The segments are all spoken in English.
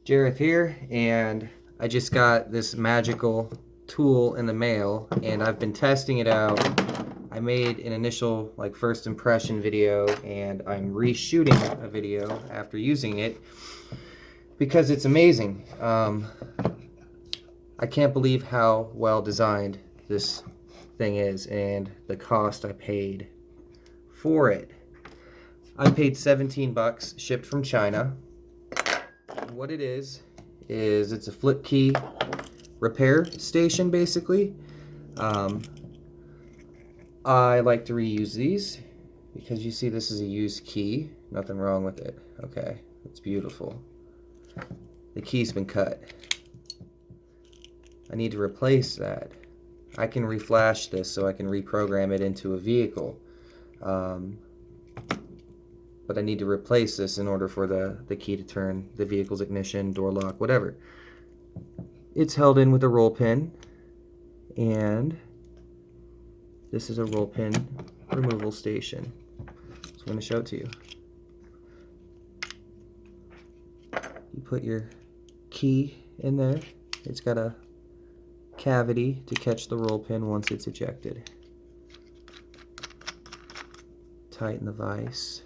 Jareth here, and I just got this magical tool in the mail, and I've been testing it out. I made an initial first impression video, and I'm reshooting a video after using it because it's amazing. I can't believe how well designed this thing is and the cost I paid for it. I paid 17 bucks, shipped from China. What it is it's a flip key repair station, basically. I like to reuse these because you see this is a used key. Nothing wrong with it. Okay, it's beautiful. The key's been cut. I need to replace that. I can reflash this so I can reprogram it into a vehicle. But I need to replace this in order for the key to turn the vehicle's ignition, door lock, whatever. It's held in with a roll pin, and this is a roll pin removal station. So I'm going to show it to you. You put your key in there. It's got a cavity to catch the roll pin once it's ejected. Tighten the vise.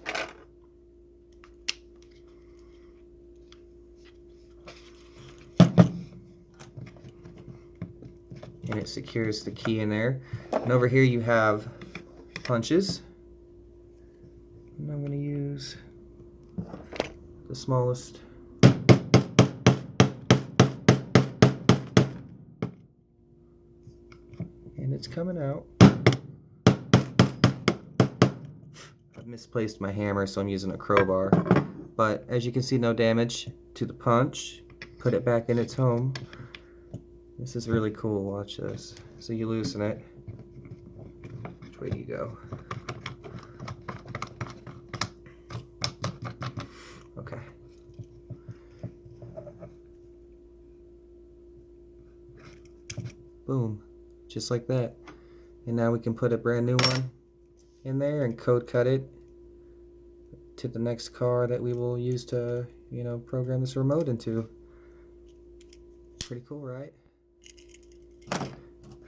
And it secures the key in there. And over here you have punches. And I'm going to use the smallest. And it's coming out. I've misplaced my hammer, so I'm using a crowbar. But as you can see, no damage to the punch. Put it back in its home. This is really cool. Watch this. So you loosen it. Which way do you go? Okay. Boom. Just like that. And now we can put a brand new one in there and code cut it to the next car that we will use to, program this remote into. Pretty cool, right?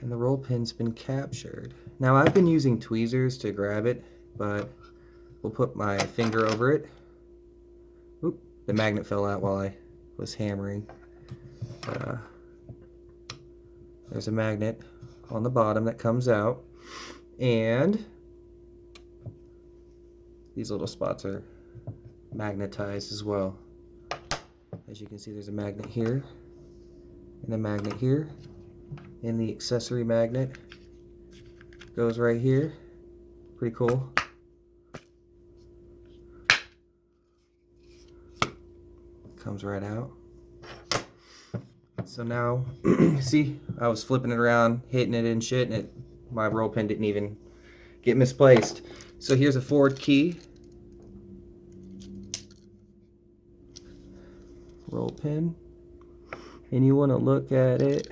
And the roll pin's been captured. Now I've been using tweezers to grab it, but we'll put my finger over it. Oop, the magnet fell out while I was hammering. There's a magnet on the bottom that comes out, and these little spots are magnetized as well. As you can see, there's a magnet here and a magnet here. And the accessory magnet goes right here. Pretty cool. Comes right out. So now, see, I was flipping it around, hitting it and shit, and my roll pin didn't even get misplaced. So here's a forward key. Roll pin. And you want to look at it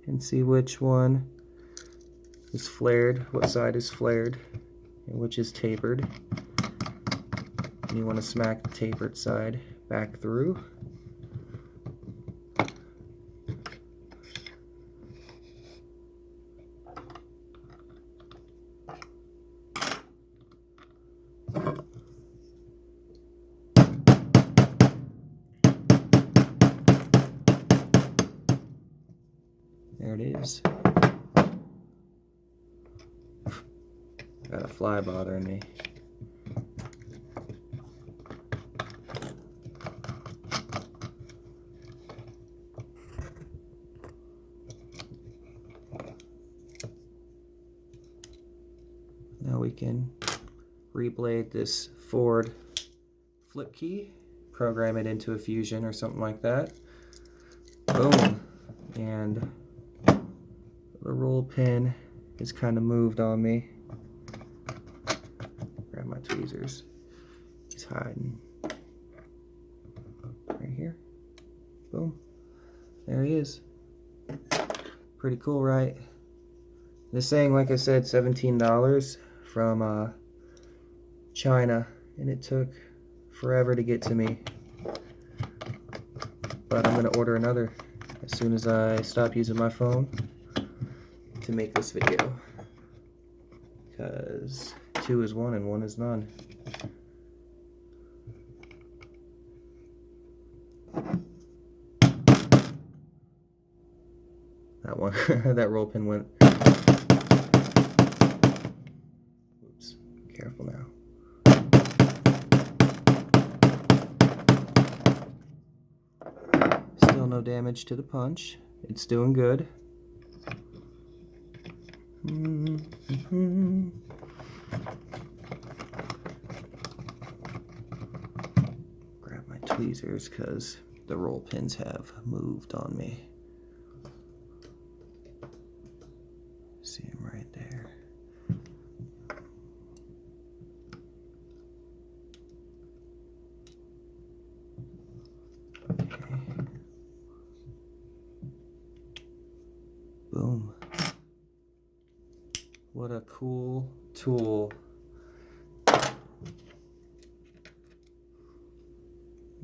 and see which one is flared, what side is flared, and which is tapered. And you want to smack the tapered side back through. There it is. Got a fly bothering me. Now we can reblade this forward flip key, program it into a fusion or something like that. Boom. And the roll pin is kind of moved on me. Grab my tweezers. He's hiding. Right here. Boom. There he is. Pretty cool, right? This thing, like I said, $17 from China, and it took forever to get to me. But I'm gonna order another as soon as I stop using my phone to make this video, because 2 is 1 and 1 is none. That one, that roll pin went. Oops, careful now. Still no damage to the punch. It's doing good. Grab my tweezers because the roll pins have moved on me. See them right there. Okay. Boom. What a cool tool.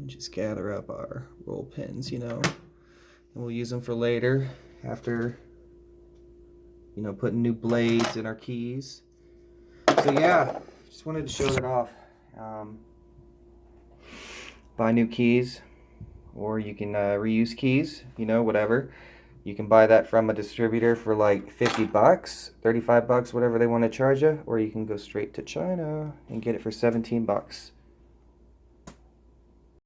Just gather up our roll pins, you know, and we'll use them for later after, you know, putting new blades in our keys. So yeah, just wanted to show that off. Buy new keys, or you can reuse keys, you know, whatever. You can buy that from a distributor for like 50 bucks, 35 bucks, whatever they want to charge you, or you can go straight to China and get it for 17 bucks.